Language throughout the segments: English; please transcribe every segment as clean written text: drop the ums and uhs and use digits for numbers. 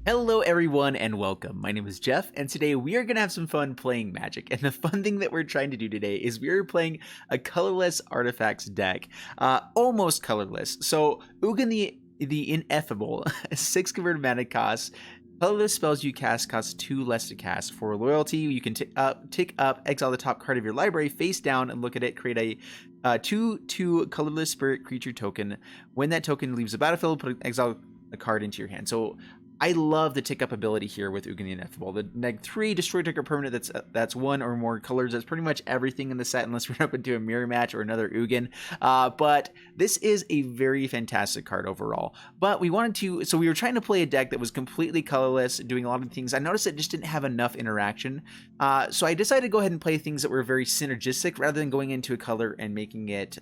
Hello everyone and welcome. My name is Jeff and today we are going to have some fun playing Magic. And the fun thing that we're trying to do today is we're playing a colorless artifacts deck. Almost colorless. So Ugin the Ineffable, 6 converted mana cost. Colorless spells you cast cost 2 less to cast. For loyalty, you can tick up, exile the top card of your library face down and look at it, create a 2/2 colorless spirit creature token. When that token leaves the battlefield, exile a card into your hand. So I love the tick up ability here with Ugin the Ineffable. The -3 destroy target permanent that's one or more colors. That's pretty much everything in the set unless we're up into a mirror match or another Ugin. But this is a very fantastic card overall. But we wanted to, so we were trying to play a deck that was completely colorless, doing a lot of things. I noticed it just didn't have enough interaction. So I decided to go ahead and play things that were very synergistic rather than going into a color and making it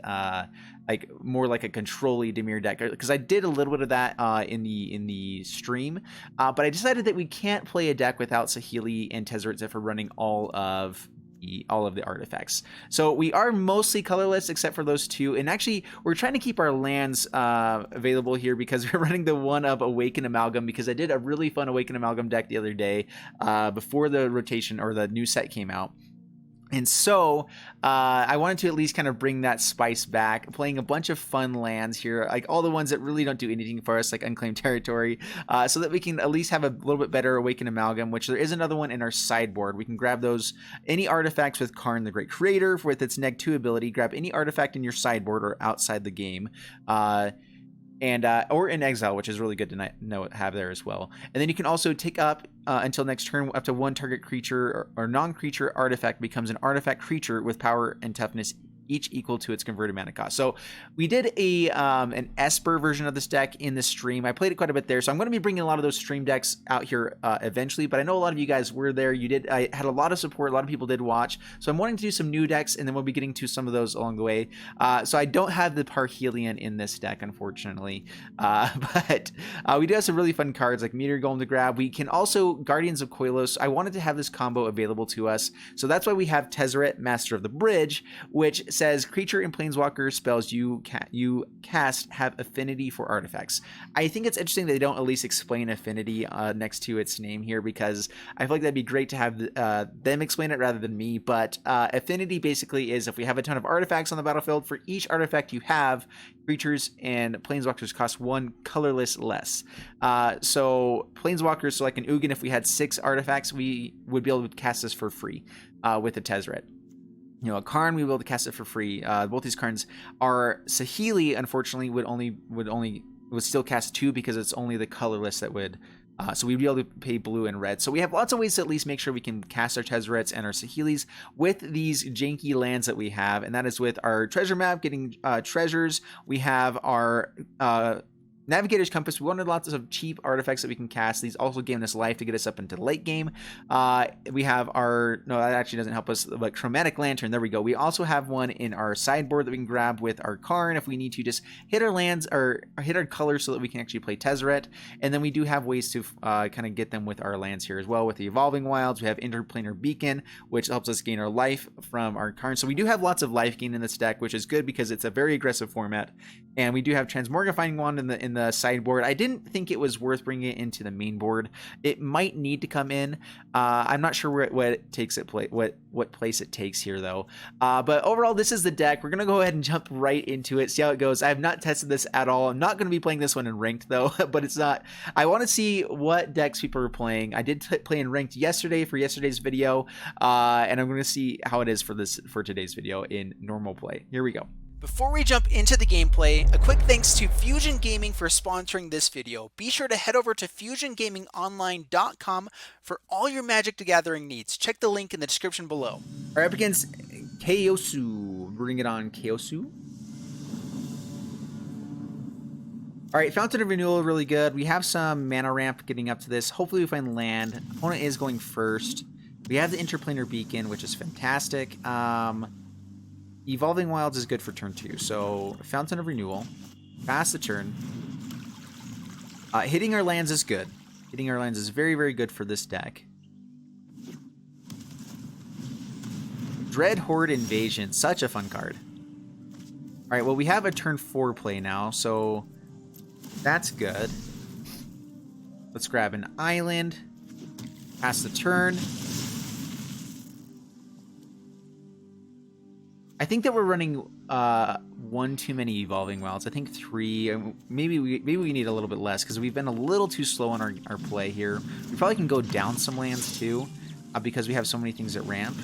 like more like a control-y Dimir deck, because I did a little bit of that in the stream, but I decided that we can't play a deck without Saheeli and Tezzeret if we're running all of the artifacts. So we are mostly colorless except for those two, and actually we're trying to keep our lands available here because we're running the one of Awaken Amalgam, because I did a really fun Awaken Amalgam deck the other day before the rotation or the new set came out. And so I wanted to at least kind of bring that spice back, playing a bunch of fun lands here, like all the ones that really don't do anything for us, like Unclaimed Territory, so that we can at least have a little bit better Awaken Amalgam, which there is another one in our sideboard. We can grab those, any artifacts with Karn the Great Creator with its -2 ability, grab any artifact in your sideboard or outside the game, or in exile, which is really good to have there as well. And then you can also take up until next turn up to one target creature or non-creature artifact becomes an artifact creature with power and toughness each equal to its converted mana cost. So we did an Esper version of this deck in the stream. I played it quite a bit there, so I'm going to be bringing a lot of those stream decks out here eventually, but I know a lot of you guys were there. I had a lot of support. A lot of people did watch, so I'm wanting to do some new decks, and then we'll be getting to some of those along the way. So I don't have the Parhelion in this deck, unfortunately, but we do have some really fun cards like Meteor Golem to grab. We can also Guardians of Colorless. I wanted to have this combo available to us, so that's why we have Tezzeret, Master of the Bridge, which says creature and planeswalker spells you cast have affinity for artifacts. I think it's interesting that they don't at least explain affinity next to its name here, because I feel like that'd be great to have them explain it rather than me. But affinity basically is if we have a ton of artifacts on the battlefield, for each artifact you have, creatures and planeswalkers cost 1 colorless less. So planeswalkers, so like an Ugin, if we had 6 artifacts, we would be able to cast this for free with a Tezzeret. You know, a Karn, we will be able to cast it for free. Both these Karns are Saheeli, unfortunately, would still cast 2 because it's only the colorless that would. So we'd be able to pay blue and red. So we have lots of ways to at least make sure we can cast our Tezzerets and our Saheelis with these janky lands that we have, and that is with our treasure map, getting treasures. We have our Navigator's Compass. We wanted lots of cheap artifacts that we can cast. These also gain us life to get us up into late game. We have our, no, that actually doesn't help us, but Chromatic Lantern. There we go. We also have one in our sideboard that we can grab with our Karn if we need to just hit our lands or hit our colors so that we can actually play Tezzeret. And then we do have ways to kind of get them with our lands here as well. With the Evolving Wilds, we have Interplanar Beacon, which helps us gain our life from our Karn. So we do have lots of life gain in this deck, which is good because it's a very aggressive format. And we do have Transmogrifying Wand in the sideboard. I didn't think it was worth bringing it into the main board. It might need to come in. I'm not sure what place it takes here though. But overall, this is the deck. We're gonna go ahead and jump right into it, see how it goes. I have not tested this at all. I'm not gonna be playing this one in ranked though, but it's not. I want to see what decks people are playing. I did play in ranked yesterday for yesterday's video, and I'm gonna see how it is for today's video in normal play. Here we go. Before we jump into the gameplay, a quick thanks to Fusion Gaming for sponsoring this video. Be sure to head over to FusionGamingOnline.com for all your Magic the Gathering needs. Check the link in the description below. We're up against Keosu. Bring it on, Keosu. All right, Fountain of Renewal, really good. We have some mana ramp getting up to this. Hopefully we find land. Opponent is going first. We have the Interplanar Beacon, which is fantastic. Evolving Wilds is good for turn 2. So Fountain of Renewal. Pass the turn. Hitting our lands is good. Hitting our lands is very, very good for this deck. Dread Horde Invasion. Such a fun card. All right, well, we have a turn 4 play now, so that's good. Let's grab an island. Pass the turn. I think that we're running one too many evolving wilds. I think 3. Maybe we need a little bit less because we've been a little too slow on our play here. We probably can go down some lands too because we have so many things at ramp.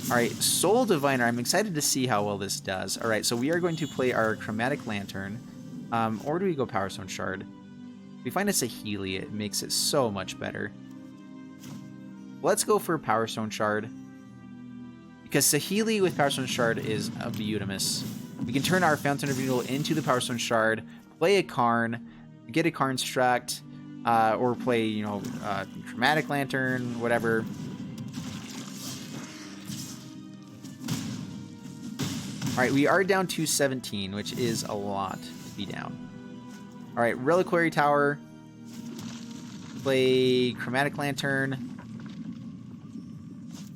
All right, Soul Diviner. I'm excited to see how well this does. All right, so we are going to play our Chromatic Lantern. Or do we go Power Stone Shard? If we find a Saheeli, it makes it so much better. Let's go for Power Stone Shard. Because Saheeli with Power Stone Shard is a beautimous. We can turn our Fountain of Renewal into the Power Stone Shard, play a Karn, get a Karn Struct, or play, you know, Chromatic Lantern, whatever. Alright, we are down to 17, which is a lot to be down. Alright, Reliquary Tower. Play Chromatic Lantern.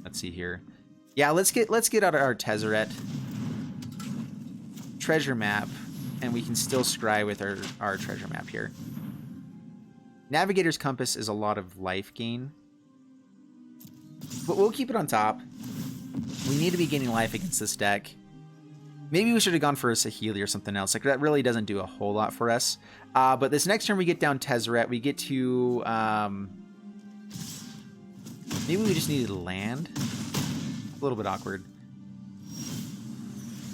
Let's see here. Yeah, let's get out our Tezzeret. Treasure map. And we can still scry with our treasure map here. Navigator's Compass is a lot of life gain. But we'll keep it on top. We need to be gaining life against this deck. Maybe we should have gone for a Saheeli or something else. Like, that really doesn't do a whole lot for us. But this next turn we get down Tezzeret. We get to... maybe we just needed land. A little bit awkward.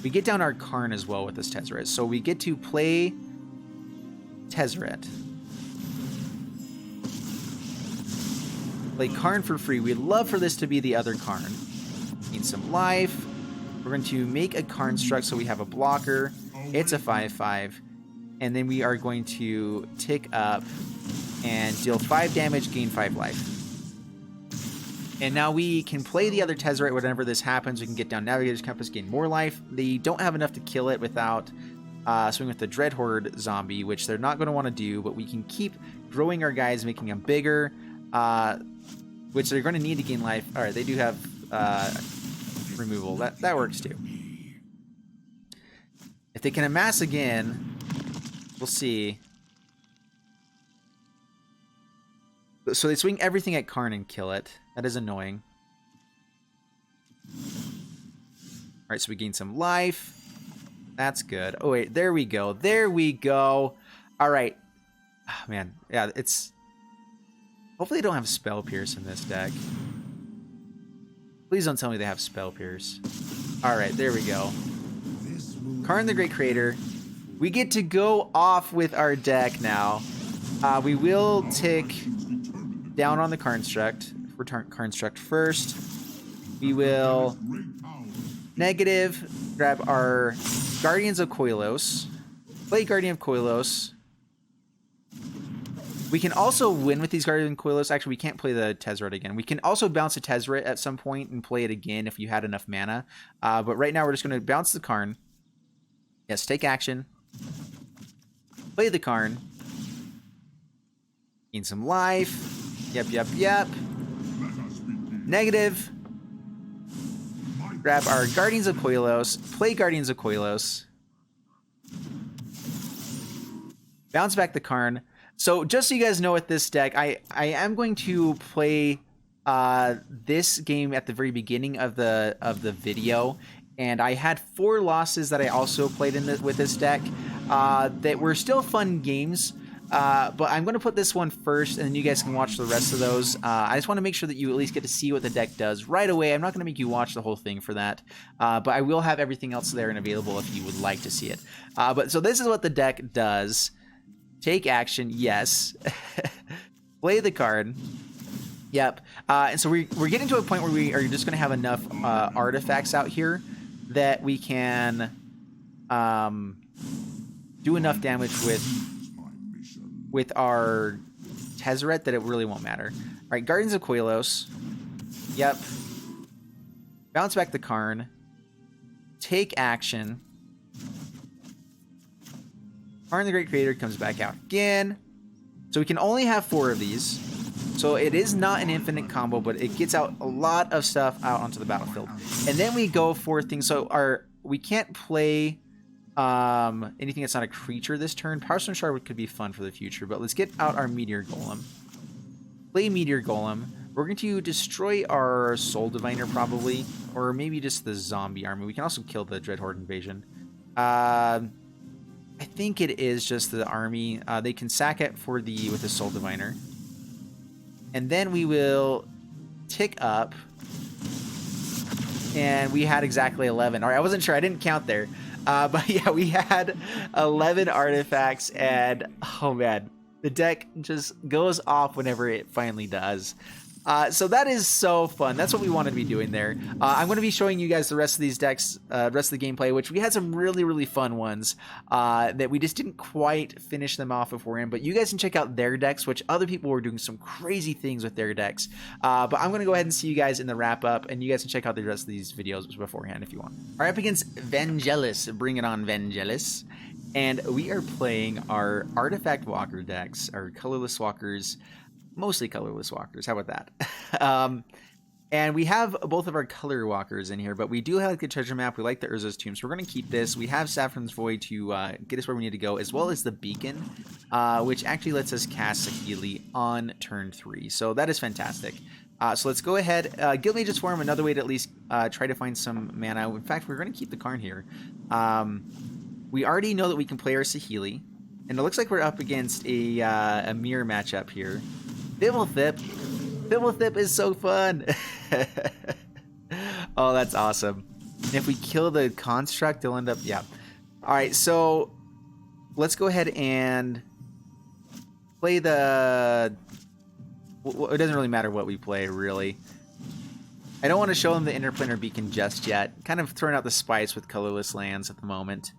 We get down our Karn as well with this Tezzeret. So we get to play Tezzeret. Play Karn for free. We'd love for this to be the other Karn. Need some life. We're going to make a Karn Struct so we have a blocker. It's a 5/5. And then we are going to tick up and deal 5 damage, gain 5 life. And now we can play the other Tezzeret whenever this happens. We can get down Navigator's Compass, gain more life. They don't have enough to kill it without swinging with the Dreadhorde zombie, which they're not going to want to do. But we can keep growing our guys, making them bigger, which they're going to need to gain life. All right, they do have removal. That works too. If they can amass again, we'll see. So they swing everything at Karn and kill it. That is annoying. Alright, so we gain some life. That's good. Oh, wait. There we go. There we go. Alright. Oh, man. Yeah, it's... Hopefully they don't have Spell Pierce in this deck. Please don't tell me they have Spell Pierce. Alright, there we go. Karn the Great Creator. We get to go off with our deck now. We will tick down on the Karn Struct. For Karn Struct first. We will negative, grab our Guardians of Koilos. Play Guardian of Koilos. We can also win with these Guardian of Koilos. Actually, we can't play the Tezzeret again. We can also bounce a Tezzeret at some point and play it again if you had enough mana. But right now we're just going to bounce the Karn. Yes, take action. Play the Karn. Gain some life. Yep. Negative. Grab our Guardians of Koilos. Play Guardians of Koilos. Bounce back the Karn. So just so you guys know with this deck, I am going to play this game at the very beginning of the video. And I had 4 losses that I also played with this deck that were still fun games. But I'm going to put this one first, and then you guys can watch the rest of those. I just want to make sure that you at least get to see what the deck does right away. I'm not going to make you watch the whole thing for that, but I will have everything else there and available if you would like to see it. So this is what the deck does. Take action, yes. Play the card. Yep. And so we're getting to a point where we are just going to have enough artifacts out here that we can do enough damage with our Tezzeret that it really won't matter. All right, Guardians of Koilos. Yep. Bounce back the Karn. Take action. Karn the Great Creator comes back out again. So we can only have 4 of these. So it is not an infinite combo, but it gets out a lot of stuff out onto the battlefield. And then we go for things. So we can't play anything that's not a creature this turn. Powerstone Shard could be fun for the future, but let's get out our Meteor Golem. Play Meteor Golem. We're going to destroy our Soul Diviner probably, or maybe just the zombie army. We can also kill the Dreadhorde Invasion. I think it is just the army. They can sack it for with the Soul Diviner. And then we will tick up. And we had exactly 11. All right, I wasn't sure. I didn't count there. But yeah, we had 11 artifacts. And oh man, the deck just goes off whenever it finally does. So that is so fun. That's what we wanted to be doing there. I'm going to be showing you guys the rest of these decks, rest of the gameplay, which we had some really, really fun ones that we just didn't quite finish them off beforehand. But you guys can check out their decks, which other people were doing some crazy things with their decks. But I'm going to go ahead and see you guys in the wrap up, and you guys can check out the rest of these videos beforehand if you want. All right, up against Vangelis. Bring it on, Vangelis. And we are playing our Artifact Walker decks, our Colorless Walkers. Mostly Colorless Walkers. How about that? And we have both of our Color Walkers in here, but we do like the treasure map. We like the Urza's Tomb, so we're going to keep this. We have Saffron's Void to get us where we need to go, as well as the Beacon, which actually lets us cast Saheeli on turn 3. So that is fantastic. So let's go ahead. Guildmage's Forum, another way to at least try to find some mana. In fact, we're going to keep the Karn here. We already know that we can play our Saheeli, and it looks like we're up against a mirror matchup here. Bibblethip. Bibblethip is so fun. Oh, that's awesome. And if we kill the construct, they'll end up... Yeah. Alright, so let's go ahead and play the... Well, it doesn't really matter what we play, really. I don't want to show them the Interplanar Beacon just yet. Kind of throwing out the spice with colorless lands at the moment.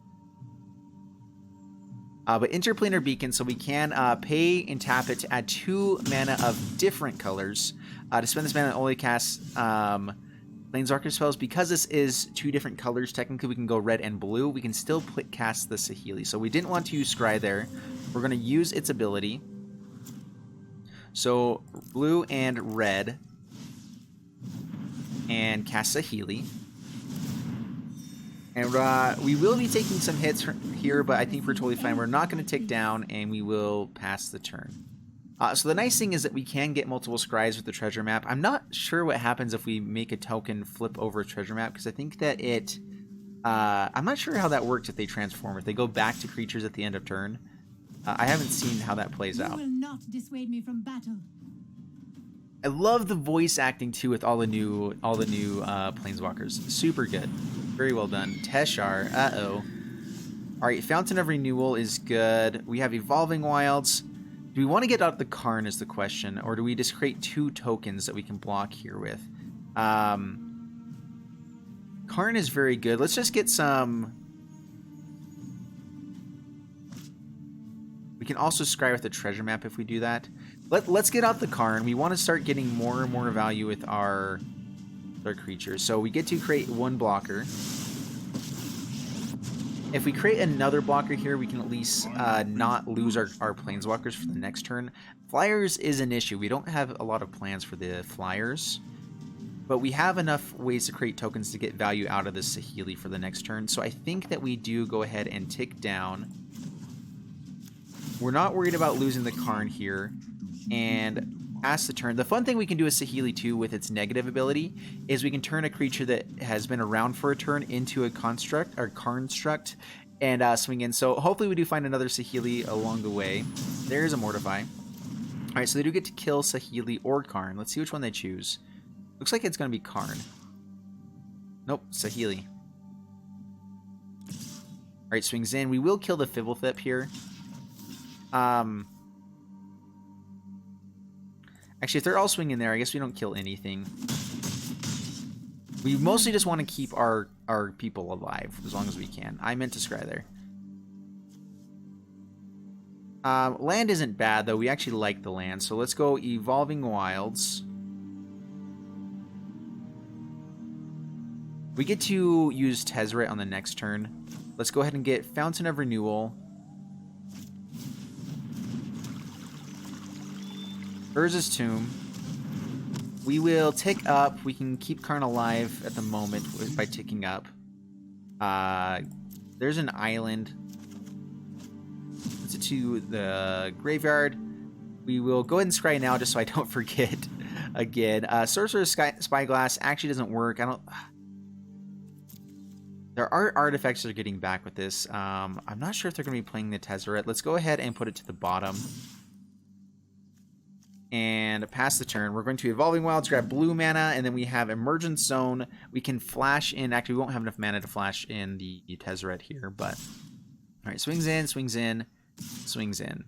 But Interplanar Beacon, so we can pay and tap it to add 2 mana of different colors. To spend this mana, only cast Planeswalker spells. Because this is 2 different colors, technically we can go red and blue. We can still cast the Saheeli. So we didn't want to use Scry there. We're going to use its ability. So blue and red. And cast Saheeli. And we will be taking some hits here, but I think we're totally fine. We're not going to tick down, and we will pass the turn. So the nice thing is that we can get multiple scries with the treasure map. I'm not sure what happens if we make a token flip over a treasure map, because I think that it... I'm not sure how that works if they transform. If they go back to creatures at the end of turn. I haven't seen how that plays out. You will not dissuade me from battle. I love the voice acting too with all the new Planeswalkers. Super good. Very well done. Teshar. Uh-oh. Alright, Fountain of Renewal is good. We have Evolving Wilds. Do we want to get out the Karn is the question, or do we just create 2 tokens that we can block here with? Karn is very good. Let's just get some... We can also scry with the treasure map if we do that. Let's get out the Karn. We want to start getting more and more value with our creatures. So we get to create 1 blocker. If we create another blocker here, we can at least not lose our Planeswalkers for the next turn. Flyers is an issue. We don't have a lot of plans for the Flyers. But we have enough ways to create tokens to get value out of this Saheeli for the next turn. So I think that we do go ahead and tick down. We're not worried about losing the Karn here. And pass the turn. The fun thing we can do with Saheeli too with its negative ability is we can turn a creature that has been around for a turn into a construct or construct and swing in. So hopefully we do find another Saheeli along the way. There's a Mortify. Alright, so they do get to kill Saheeli or Karn. Let's see which one they choose. Looks like it's going to be Karn. Nope, Saheeli. Alright, swings in. We will kill the Fibblethip here. Actually, if they're all swinging there, I guess we don't kill anything. We mostly just want to keep our people alive as long as we can. I meant to scry there. Land isn't bad, though. We actually like the land. So let's go Evolving Wilds. We get to use Tezzeret on the next turn. Let's go ahead and get Fountain of Renewal. Urza's Tomb. We will tick up. We can keep Karn alive at the moment by ticking up. There's an island. Puts it to the graveyard. We will go ahead and scry now just so I don't forget again. Sorcerer's Spyglass actually doesn't work. There are artifacts that are getting back with this. I'm not sure if they're going to be playing the Tezzeret. Let's go ahead and put it to the bottom. And pass the turn. We're going to Evolving Wilds, grab blue mana, and then we have Emergence Zone. We can flash in. Actually, we won't have enough mana to flash in the Tezzeret here, but... Alright, swings in, swings in, swings in.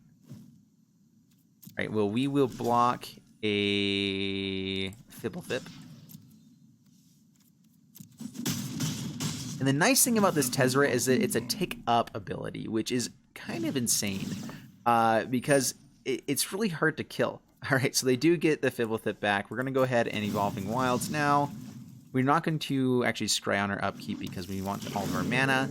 Alright, well, we will block a Fibblethip. And the nice thing about this Tezzeret is that it's a tick-up ability, which is kind of insane, because it's really hard to kill. Alright, so they do get the Fibblethip back. We're going to go ahead and Evolving Wilds now. We're not going to actually scry on our upkeep because we want all of our mana.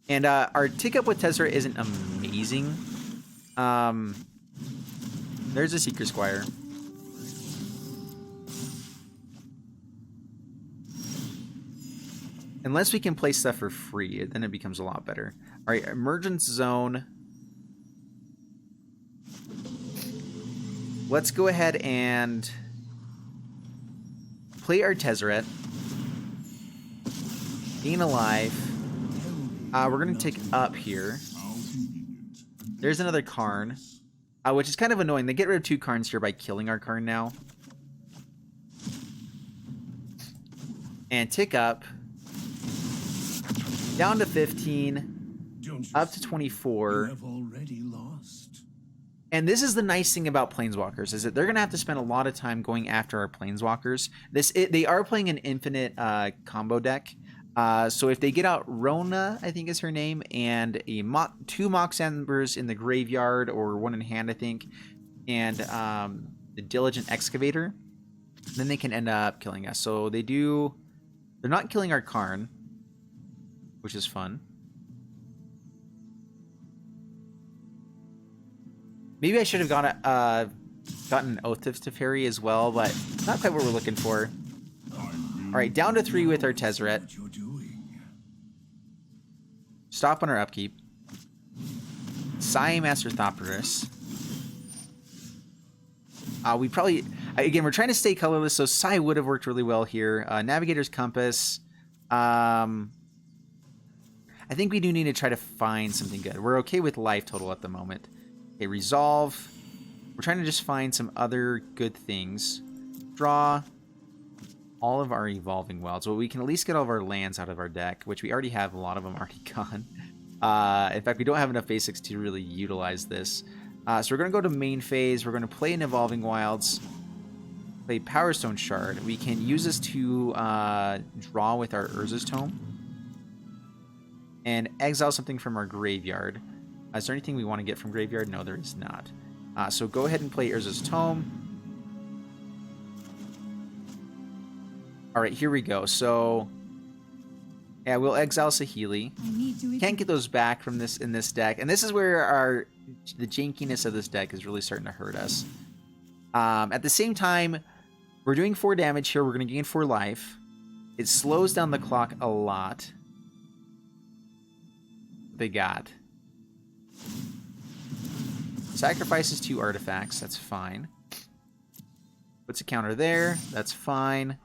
And our tick up with Tezzeret isn't amazing. There's a Seeker Squire. Unless we can play stuff for free, then it becomes a lot better. Alright, Emergence Zone. Let's go ahead and play our Tezzeret. Gain a life. We're going to take up here. There's another Karn, which is kind of annoying. They get rid of 2 Karns here by killing our Karn now. And tick up. Down to 15. Up to 24. And this is the nice thing about Planeswalkers, is that they're going to have to spend a lot of time going after our Planeswalkers. They are playing an infinite combo deck. So if they get out Rona, I think is her name, and a 2 Mox Embers in the graveyard, or 1 in hand, I think, and the Diligent Excavator, then they can end up killing us. So they're not killing our Karn, which is fun. Maybe I should have gotten an Oath of Teferi as well, but not quite what we're looking for. Alright, down to 3 with our Tezzeret. Stop on our upkeep. Sai Master Thopterus. We probably... Again, we're trying to stay colorless, so Sai would have worked really well here. Navigator's Compass. I think we do need to try to find something good. We're okay with life total at the moment. Okay, Resolve. We're trying to just find some other good things. Draw all of our Evolving Wilds. Well, we can at least get all of our lands out of our deck, which we already have a lot of them already gone. In fact, we don't have enough basics to really utilize this. So we're going to go to main phase. We're going to play an Evolving Wilds. Play Power Stone Shard. We can use this to draw with our Urza's Tome. And exile something from our graveyard. Is there anything we want to get from graveyard? No, there is not. So go ahead and play Urza's Tome. Alright, here we go. So, yeah, we'll exile Saheeli. Can't get those back from this in this deck. And this is where the jankiness of this deck is really starting to hurt us. At the same time, we're doing 4 damage here. We're going to gain 4 life. It slows down the clock a lot. They got sacrifices 2 artifacts. That's fine. Puts a counter there. That's fine.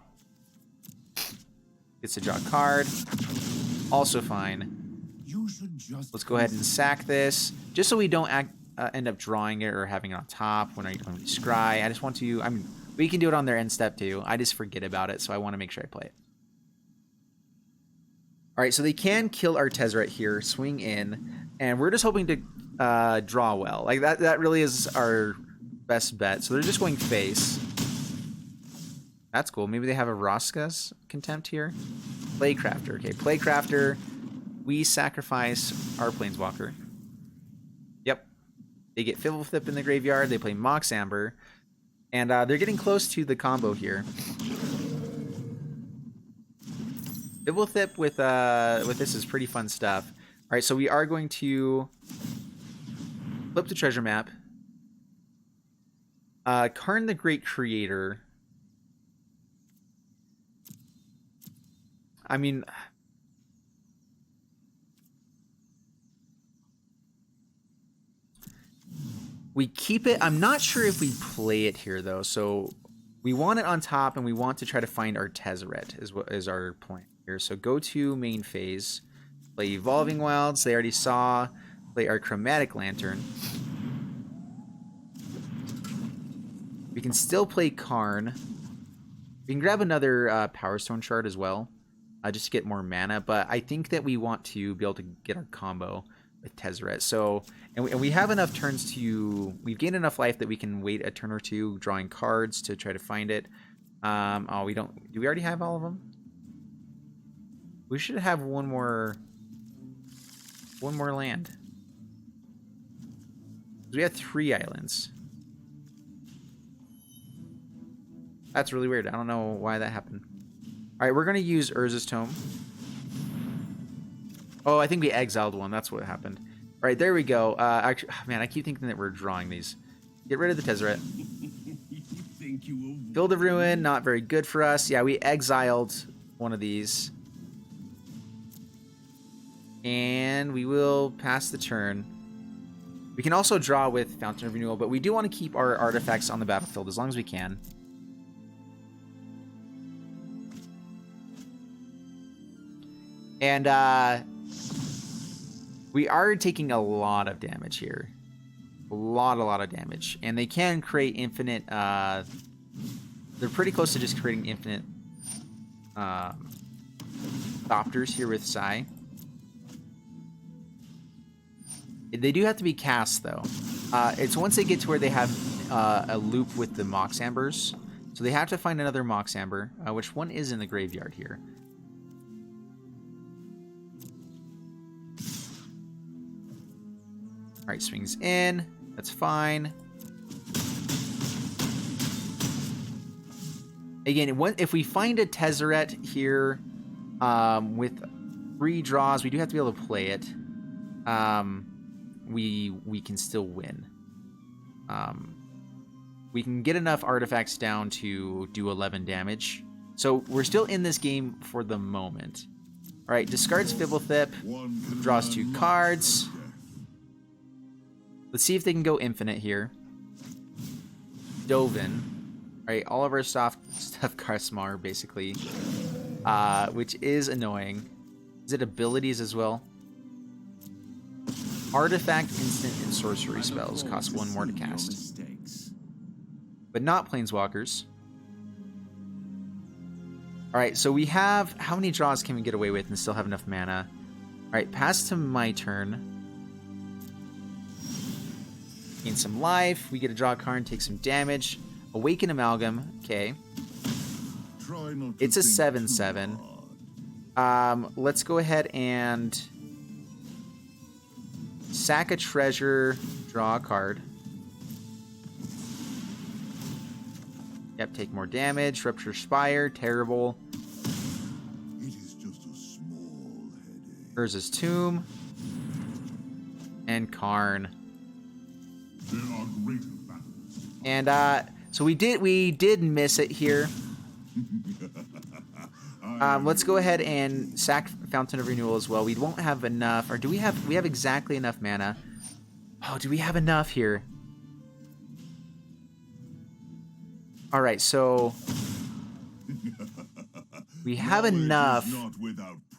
Gets to draw a card. Also fine. Let's go ahead and sack this, just so we don't end up drawing it or having it on top when we scry. I just want to... I mean, we can do it on their end step too. I just forget about it, so I want to make sure I play it. Alright, so they can kill our Tezzeret here, swing in, and we're just hoping to draw well. Like, that really is our best bet. So they're just going face. That's cool. Maybe they have a Roska's Contempt here. Playcrafter. Okay, Playcrafter. We sacrifice our Planeswalker. Yep. They get Fibblethip in the graveyard. They play Mox Amber. And they're getting close to the combo here. Fibblethip with this is pretty fun stuff. All right, so we are going to flip the treasure map. Karn the Great Creator. I mean, we keep it. I'm not sure if we play it here though. So we want it on top, and we want to try to find our Tezzeret is what is our plan here. So go to main phase, play Evolving Wilds. They already saw. Play our Chromatic Lantern. We can still play Karn. We can grab another Power Stone shard as well, just to get more mana. But I think that we want to be able to get our combo with Tezzeret. So, and we have enough turns to... We've gained enough life that we can wait a turn or two drawing cards to try to find it. Oh, we don't... Do we already have all of them? We should have one more land. We have 3 islands. That's really weird. I don't know why that happened. All right, we're going to use Urza's Tome. Oh, I think we exiled one. That's what happened. All right, there we go. Actually, man, I keep thinking that we're drawing these. Get rid of the Tezzeret. Build a Ruin, not very good for us. Yeah, we exiled one of these. And we will pass the turn. We can also draw with Fountain of Renewal, but we do want to keep our artifacts on the battlefield as long as we can. And we are taking a lot of damage here. A lot of damage. And they can create infinite... they're pretty close to just creating infinite Thopters here with Sai. They do have to be cast, though. It's once they get to where they have a loop with the Mox Ambers. So they have to find another Mox Amber, which one is in the graveyard here. Alright, swings in. That's fine. Again, if we find a Tezzeret here with 3 draws, we do have to be able to play it. We can still win. We can get enough artifacts down to do 11 damage. So we're still in this game for the moment. Alright, discards Fibblethip, draws 2 cards. Let's see if they can go infinite here. Dovin. Alright, all of our stuff Karsmar, basically. Which is annoying. Is it abilities as well? Artifact, instant, and sorcery spells cost 1 more to cast. But not Planeswalkers. Alright, so we have... How many draws can we get away with and still have enough mana? Alright, pass to my turn. Gain some life. We get to draw a card and take some damage. Awaken Amalgam. Okay. It's a 7/7. Let's go ahead and sack a treasure, draw a card. Yep, take more damage. Rupture Spire, terrible. It is just a small headache. Urza's Tomb. And Karn. There are greater battles. And so we did miss it here. Let's go ahead and sack Fountain of Renewal as well. We won't have enough, or do we have? We have exactly enough mana. Oh, do we have enough here? All right, so we have enough,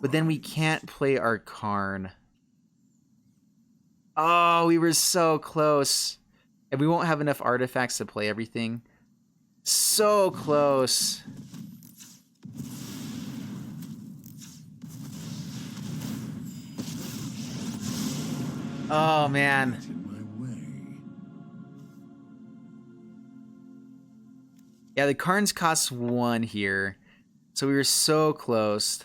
but then we can't play our Karn. Oh, we were so close. And we won't have enough artifacts to play everything. So close. Oh, man. Yeah, the Karns cost 1 here. So we were so close.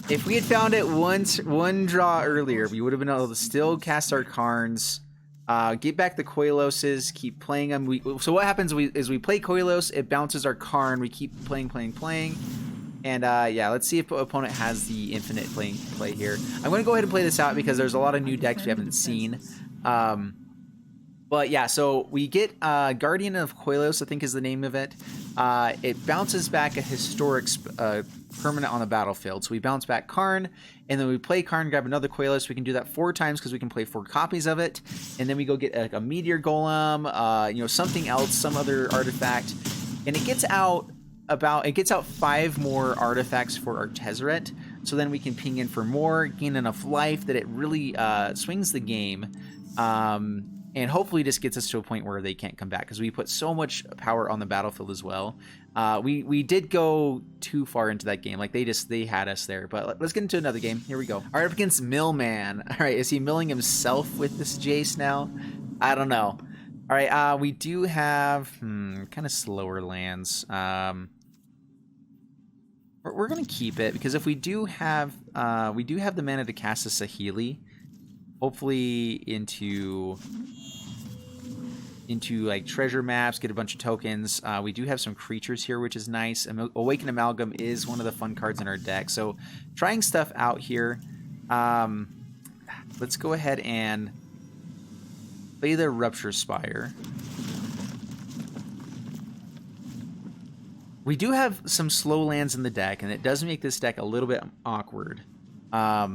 If we had found it one draw earlier, we would have been able to still cast our Karns, get back the Koiloses, keep playing them. So what happens is we play Koilos, it bounces our Karn, we keep playing. And yeah, let's see if the opponent has the infinite play here. I'm going to go ahead and play this out because there's a lot of new decks we haven't seen. But yeah, so we get Guardian of Colorless, I think is the name of it. It bounces back a historic permanent on the battlefield. So we bounce back Karn, and then we play Karn, grab another Colorless. We can do that 4 times because we can play 4 copies of it. And then we go get like a Meteor Golem, you know, something else, some other artifact. And it gets out 5 more artifacts for our Tezzeret. So then we can ping in for more, gain enough life that it really swings the game. And hopefully just gets us to a point where they can't come back because we put so much power on the battlefield as well. We did go too far into that game. Like they had us there. But let's get into another game. Here we go. All right, up against Millman. All right, is he milling himself with this Jace now? I don't know. All right, we do have kind of slower lands. We're gonna keep it because if we do have the mana to cast a Saheeli, hopefully into like treasure maps, get a bunch of tokens. We do have some creatures here, which is nice. Awaken Amalgam is one of the fun cards in our deck. So trying stuff out here. Let's go ahead and play the Rupture Spire. We do have some slow lands in the deck, and it does make this deck a little bit awkward. But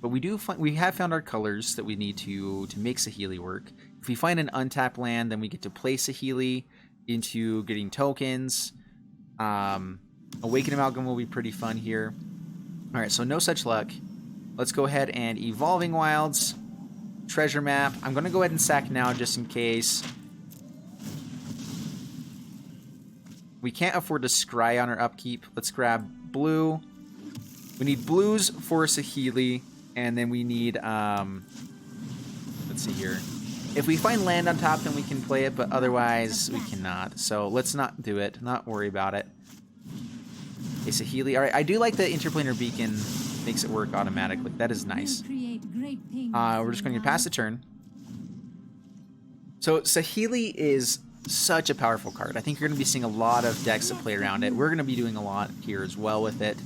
we have found our colors that we need to make Saheeli work. If we find an untapped land, then we get to play Saheeli into getting tokens. Awaken Amalgam will be pretty fun here. All right, so no such luck. Let's go ahead and Evolving Wilds, treasure map. I'm going to go ahead and sack now just in case. We can't afford to scry on our upkeep. Let's grab blue. We need blues for Saheeli. And then we need, let's see here. If we find land on top, then we can play it, but otherwise we cannot. So let's not do it, not worry about it. Okay, Saheeli. All right, I do like the Interplanar Beacon, makes it work automatically. That is nice. We're just going to pass the turn. So Saheeli is such a powerful card. I think you're going to be seeing a lot of decks that play around it. We're going to be doing a lot here as well with it.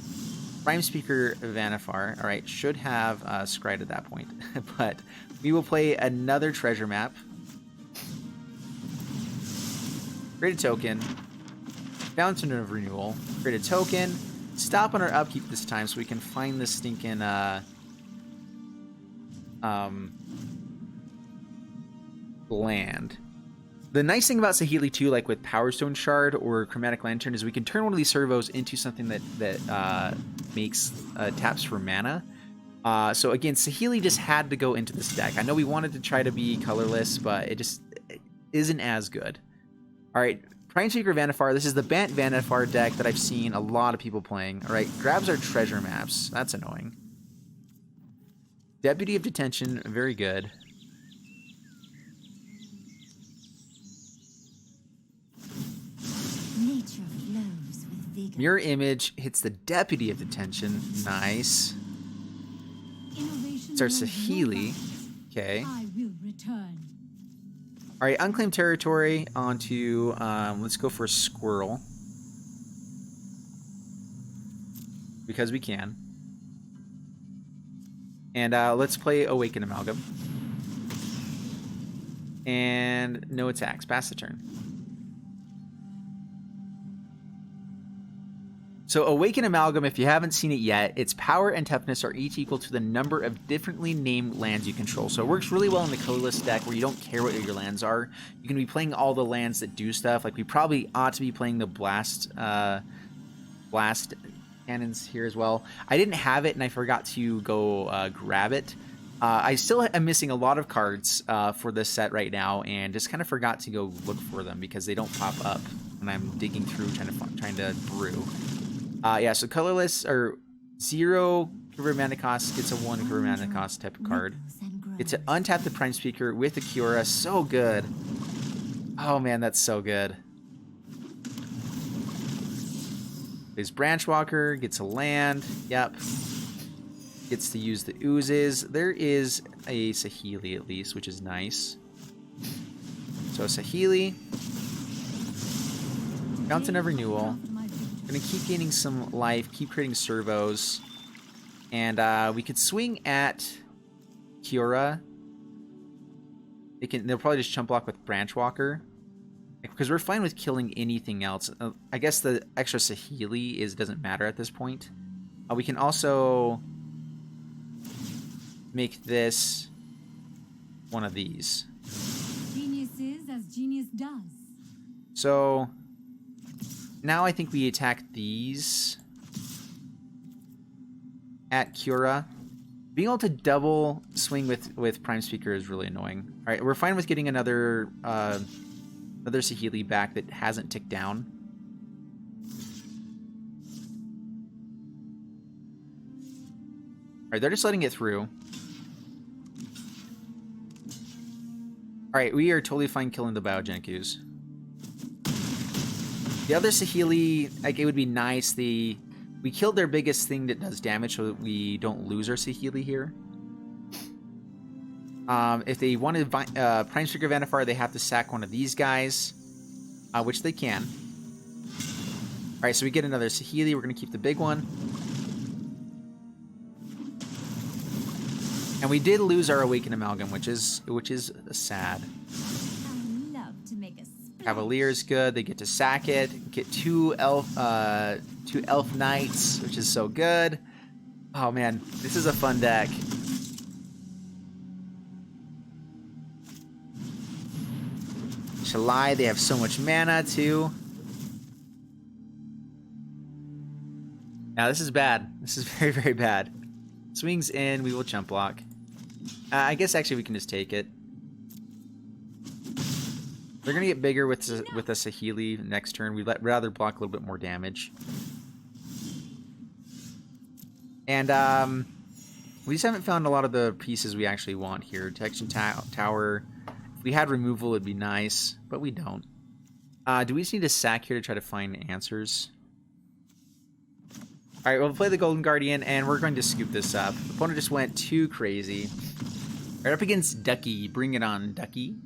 Prime Speaker Vanifar, all right, should have scryed at that point, but we will play another treasure map. Create a token. Fountain of Renewal. Create a token. Stop on our upkeep this time so we can find this stinking land. The nice thing about Saheeli too, like with Power Stone Shard or Chromatic Lantern, is we can turn one of these servos into something that makes taps for mana. So again, Saheeli just had to go into this deck. I know we wanted to try to be colorless, but it just isn't as good. All right, Prime Speaker Vanifar. This is the Bant Vanifar deck that I've seen a lot of people playing. All right, grabs our treasure maps. That's annoying. Deputy of Detention, very good. Mirror Image hits the Deputy of Detention. Nice. Starts Saheeli. Okay. Alright, Unclaimed Territory onto, let's go for a Squirrel. Because we can. And let's play Awaken Amalgam. And no attacks. Pass the turn. So Awaken Amalgam, if you haven't seen it yet, its power and toughness are each equal to the number of differently named lands you control. So it works really well in the colorless deck where you don't care what your lands are. You can be playing all the lands that do stuff. Like we probably ought to be playing the blast cannons here as well. I didn't have it and I forgot to go grab it. I still am missing a lot of cards for this set right now and just kind of forgot to go look for them because they don't pop up when I'm digging through trying to brew. Yeah, so colorless or 0 Cover Mana cost gets a 1 Cover Mana cost type of card. Get to untap the Prime Speaker with the Kiora. So good. Oh man, that's so good. There's Branchwalker, gets a land. Yep. Gets to use the oozes. There is a Saheeli at least, which is nice. So Saheeli. Fountain of Renewal. Gonna keep gaining some life, keep creating servos. And we could swing at Kiora. They'll probably just chump block with Branch Walker. Because we're fine with killing anything else. I guess the extra Saheeli doesn't matter at this point. We can also make this one of these. Genius is as genius does. So now I think we attack these at Kiora. Being able to double swing with Prime Speaker is really annoying. All right, we're fine with getting another Saheeli back that hasn't ticked down. All right, they're just letting it through. All right, we are totally fine killing the Biogenkus. The other Saheeli, like, it would be nice. We killed their biggest thing that does damage, so that we don't lose our Saheeli here. If they wanted Prime Speaker Vanifar, they have to sack one of these guys, which they can. All right, so we get another Saheeli. We're going to keep the big one. And we did lose our Awakened Amalgam, which is sad. I love to make a splash. Cavalier's good. They get to sack it. Get two elf knights, which is so good. Oh man, this is a fun deck. Shalai, they have so much mana too. Now this is bad. This is very, very bad. Swings in, we will chump block. I guess actually we can just take it. They're gonna get bigger with a Saheeli next turn. We'd rather block a little bit more damage. And we just haven't found a lot of the pieces we actually want here. Detection Tower. If we had removal, it'd be nice, but we don't. Do we just need a sack here to try to find answers? Alright, we'll play the Golden Guardian, and we're going to scoop this up. The opponent just went too crazy. Right up against Ducky. Bring it on, Ducky.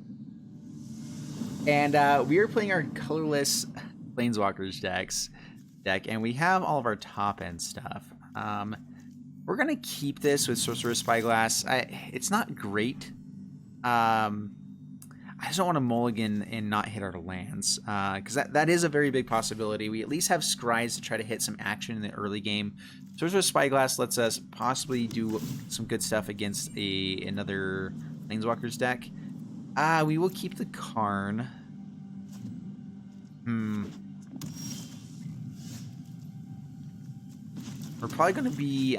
And we are playing our Colorless Planeswalkers deck, and we have all of our top-end stuff. We're going to keep this with Sorcerer's Spyglass. It's not great. I just don't want to mulligan and not hit our lands, because that is a very big possibility. We at least have Scries to try to hit some action in the early game. Sorcerer's Spyglass lets us possibly do some good stuff against another Planeswalkers deck. We will keep the Karn. We're probably going to be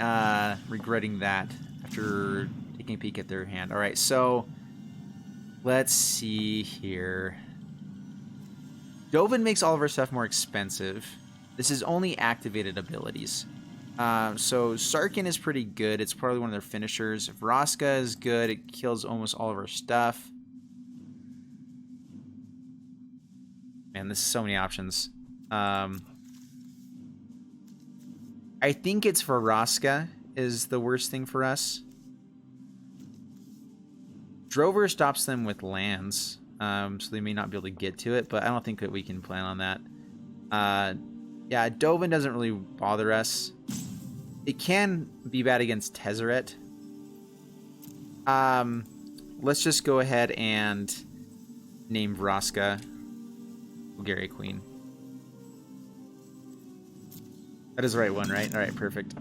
regretting that after taking a peek at their hand. All right, so let's see here. Dovin makes all of our stuff more expensive. This is only activated abilities. So Sarkhan is pretty good. It's probably one of their finishers. Vraska is good. It kills almost all of our stuff. Man, this is so many options. I think it's Vraska is the worst thing for us. Drover stops them with lands, so they may not be able to get to it, but I don't think that we can plan on that. Yeah, Dovin doesn't really bother us. It can be bad against Tezzeret. Let's just go ahead and name Vraska Bulgaria Queen. That is the right one, right? All right, perfect.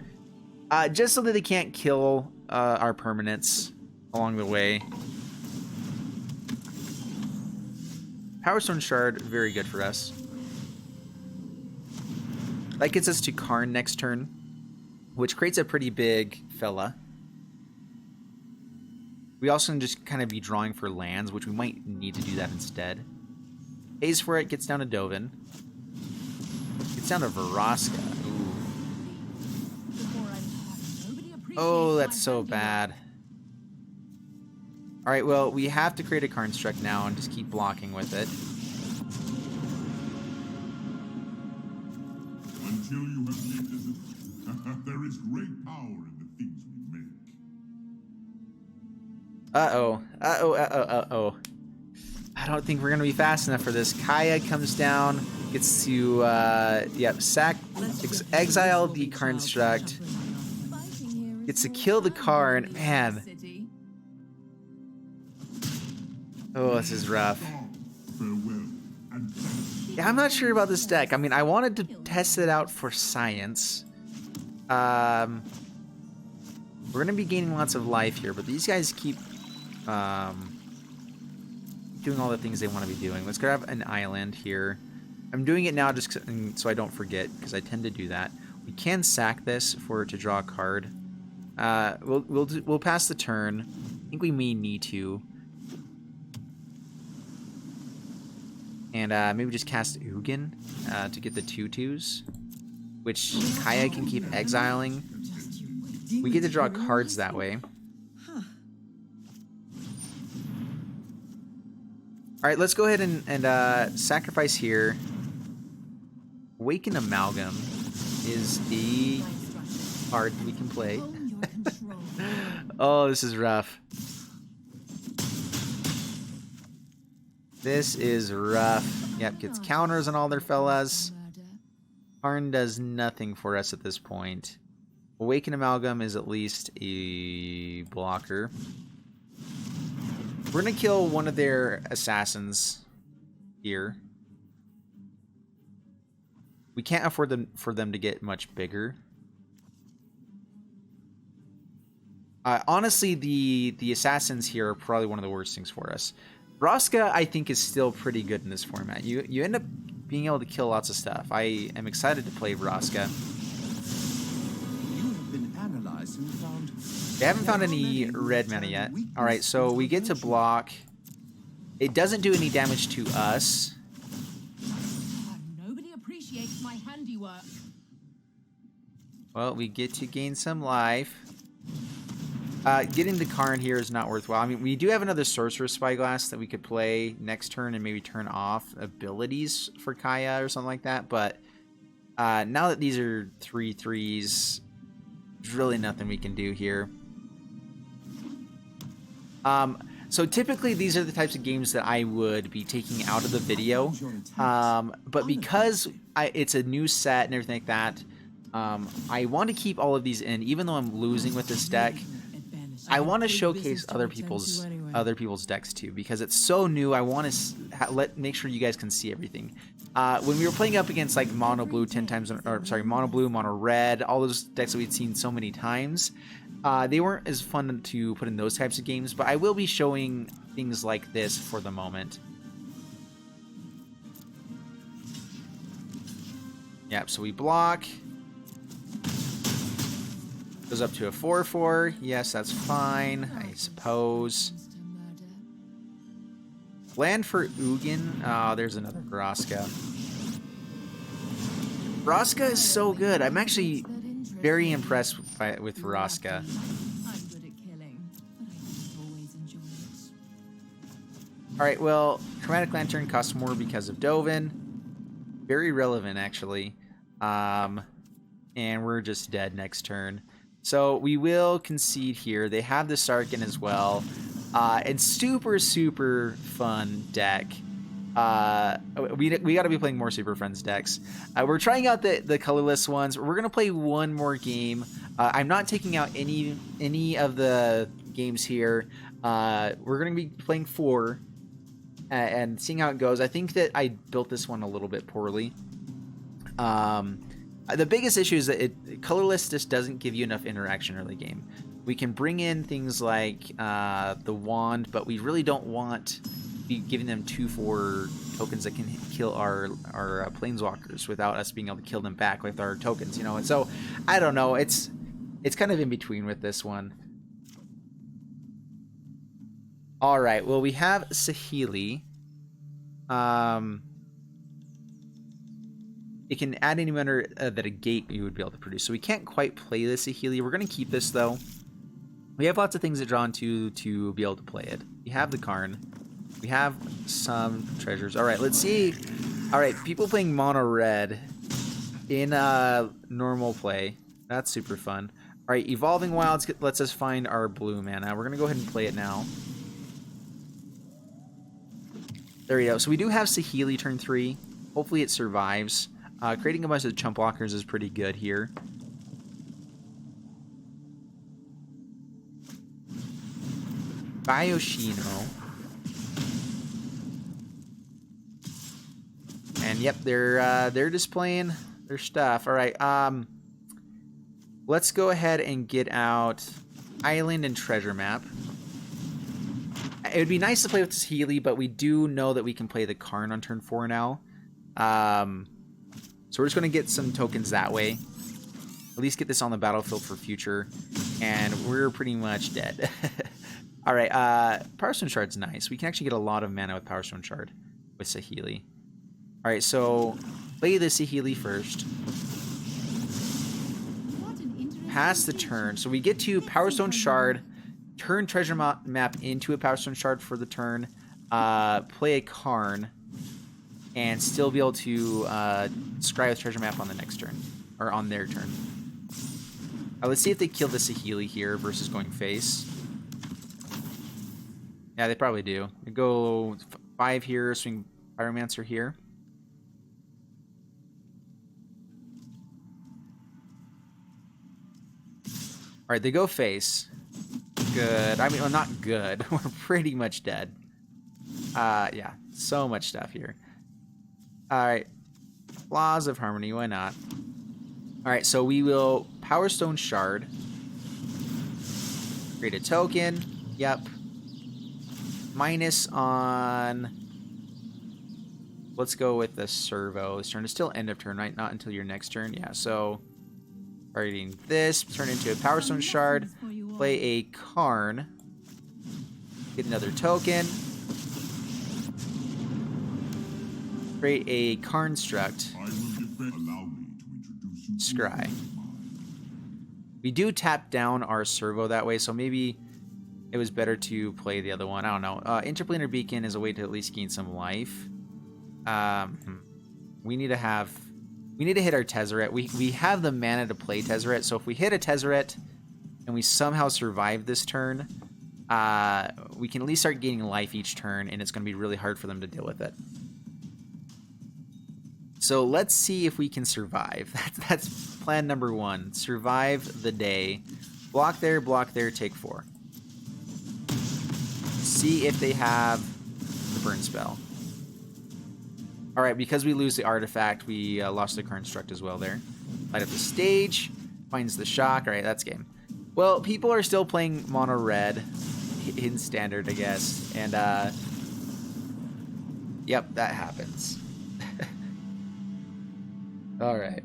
Just so that they can't kill our permanents along the way. Power Stone Shard, very good for us. That gets us to Karn next turn, which creates a pretty big fella. We also can just kind of be drawing for lands, which we might need to do that instead. Pays for it, gets down to Dovin. Gets down to Vraska. Oh, that's so bad. Alright, well, we have to create a Karnstruct now and just keep blocking with it. Until you have lived as it, there is great power in the things we make. Uh-oh. Uh-oh, uh-oh, uh-oh. I don't think we're going to be fast enough for this. Kaya comes down, gets to, exile the construct, gets to kill the card. Man. Oh, this is rough. Yeah, I'm not sure about this deck. I mean, I wanted to test it out for science. We're going to be gaining lots of life here, but these guys keep doing all the things they want to be doing. Let's grab an island here. I'm doing it now just so I don't forget, because I tend to do that. We can sack this for it to draw a card. We'll pass the turn. I think we may need to. And maybe just cast Ugin to get the 2/2s, which Kaya can keep exiling. We get to draw cards that way. Alright, let's go ahead and sacrifice here. Awaken Amalgam is the card we can play. Oh, this is rough. This is rough. Yep, gets counters on all their fellas. Karn does nothing for us at this point. Awaken Amalgam is at least a blocker. We're going to kill one of their assassins here. We can't afford for them to get much bigger. Honestly, the assassins here are probably one of the worst things for us. Vraska, I think, is still pretty good in this format. You end up being able to kill lots of stuff. I am excited to play Vraska. They haven't found any red mana yet. Alright, so we get to block. It doesn't do any damage to us. Nobody appreciates my handiwork. Well, we get to gain some life. Getting the Karn here is not worthwhile. I mean, we do have another Sorcerer's Spyglass that we could play next turn and maybe turn off abilities for Kaya or something like that. But now that these are 3/3s, there's really nothing we can do here. So typically these are the types of games that I would be taking out of the video. But because it's a new set and everything like that, I want to keep all of these in, even though I'm losing with this deck. I want to showcase other people's decks too, because it's so new. I want to make sure you guys can see everything. When we were playing up against like mono blue 10 times, or sorry, mono blue, mono red, all those decks that we'd seen so many times, they weren't as fun to put in those types of games. But I will be showing things like this for the moment. Yep. So we block. Goes up to a 4/4. Yes, that's fine, I suppose. Land for Ugin. Oh, there's another Vraska. Vraska is so good. I'm actually very impressed with Vraska. I'm good at killing, but I don't always enjoy it. Alright, well, Chromatic Lantern costs more because of Dovin. Very relevant, actually. And we're just dead next turn. So we will concede here. They have the Sarkin as well. And super, super fun deck. We got to be playing more Super Friends decks. We're trying out the colorless ones. We're going to play one more game. I'm not taking out any of the games here. We're going to be playing 4 and seeing how it goes. I think that I built this one a little bit poorly. The biggest issue is that colorless just doesn't give you enough interaction early game. We can bring in things like the wand, but we really don't want to be giving them 2/4 tokens that can kill our planeswalkers without us being able to kill them back with our tokens, you know. And so I don't know. It's kind of in between with this one. All right. Well, we have Saheeli. It can add any mana that a gate you would be able to produce. So we can't quite play this Saheeli. We're going to keep this, though. We have lots of things to draw into to be able to play it. We have the Karn. We have some treasures. All right, let's see. All right, people playing mono red in normal play. That's super fun. All right, Evolving Wilds lets us find our blue mana. We're going to go ahead and play it now. There we go. So we do have Saheeli turn 3. Hopefully it survives. Creating a bunch of chump blockers is pretty good here. Bioshino. And yep, they're displaying their stuff. All right. Let's go ahead and get out Island and Treasure Map. It would be nice to play with Saheeli, but we do know that we can play the Karn on turn 4 now. So we're just going to get some tokens that way. At least get this on the battlefield for future. And we're pretty much dead. All right, Power Stone Shard's nice. We can actually get a lot of mana with Power Stone Shard with Saheeli. All right, so play the Saheeli first. Pass the turn. So we get to Power Stone Shard, turn Treasure Map into a Power Stone Shard for the turn, play a Karn, and still be able to scry with Treasure Map on the next turn, or on their turn. Let's see if they kill the Saheeli here versus going face. Yeah, they probably do. They go 5 here, swing Pyromancer here. All right, they go face. Good. I mean, well, not good. We're pretty much dead. Yeah, so much stuff here. All right, Laws of Harmony. Why not? All right, so we will Power Stone Shard. Create a token. Yep. Minus on. Let's go with the Servo. This turn is still end of turn, right? Not until your next turn. Yeah, so targeting this, turn into a Power Stone Shard, play a Karn, get another token, create a Construct, scry. We do tap down our Servo that way, so maybe it was better to play the other one. I don't know. Interplanar Beacon is a way to at least gain some life. We need to hit our Tezzeret. We have the mana to play Tezzeret, so if we hit a Tezzeret and we somehow survive this turn, we can at least start gaining life each turn, and it's going to be really hard for them to deal with it. So let's see if we can survive. That's plan number 1. Survive the day. Block there, take 4. See if they have the burn spell. All right, because we lose the artifact, we lost the Construct as well there. Light up the stage, finds the shock. All right, that's game. Well, people are still playing mono red in standard, I guess. And, yep, that happens. All right.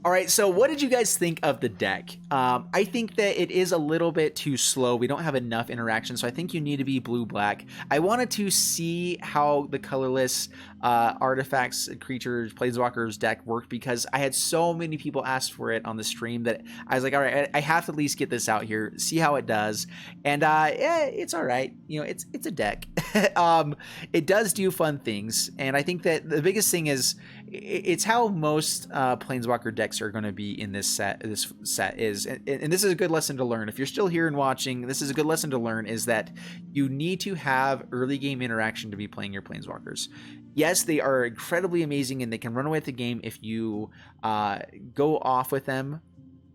All right, so what did you guys think of the deck? I think that it is a little bit too slow. We don't have enough interaction, so I think you need to be blue-black. I wanted to see how the colorless artifacts, creatures, planeswalkers deck worked because I had so many people ask for it on the stream that I was like, all right, I have to at least get this out here, see how it does. And yeah, it's all right. You know, it's a deck. It does do fun things, and I think that the biggest thing is it's how most planeswalker decks are going to be in this set. This set is, and this is a good lesson to learn. If you're still here and watching, this is a good lesson to learn, is that you need to have early game interaction to be playing your planeswalkers. Yes, they are incredibly amazing, and they can run away with the game if you go off with them.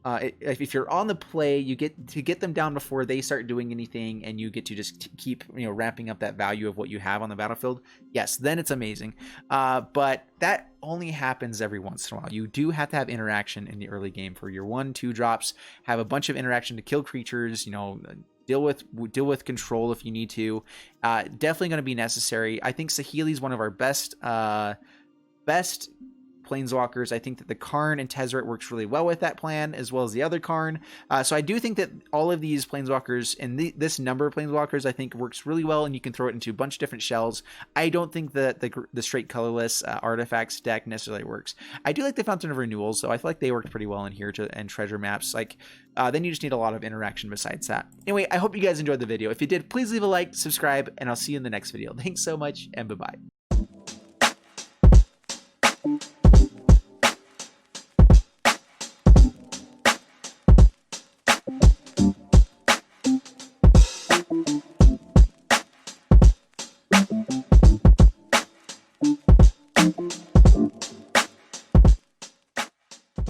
If you're on the play, you get to get them down before they start doing anything, and you get to just keep ramping up that value of what you have on the battlefield. Yes, then it's amazing. But that only happens every once in a while. You do have to have interaction in the early game for your 1-2 drops. Have a bunch of interaction to kill creatures. Deal with control if you need to. Definitely going to be necessary. I think Saheeli is one of our best planeswalkers. I think that the Karn and Tezzeret works really well with that plan, as well as the other Karn. So I do think that all of these planeswalkers and this number of planeswalkers, I think, works really well, and you can throw it into a bunch of different shells. I don't think that the straight colorless artifacts deck necessarily works. I do like the Fountain of Renewals, so I feel like they worked pretty well in here and treasure maps. Like then you just need a lot of interaction besides that. Anyway, I hope you guys enjoyed the video. If you did, please leave a like, subscribe, and I'll see you in the next video. Thanks so much, and bye-bye.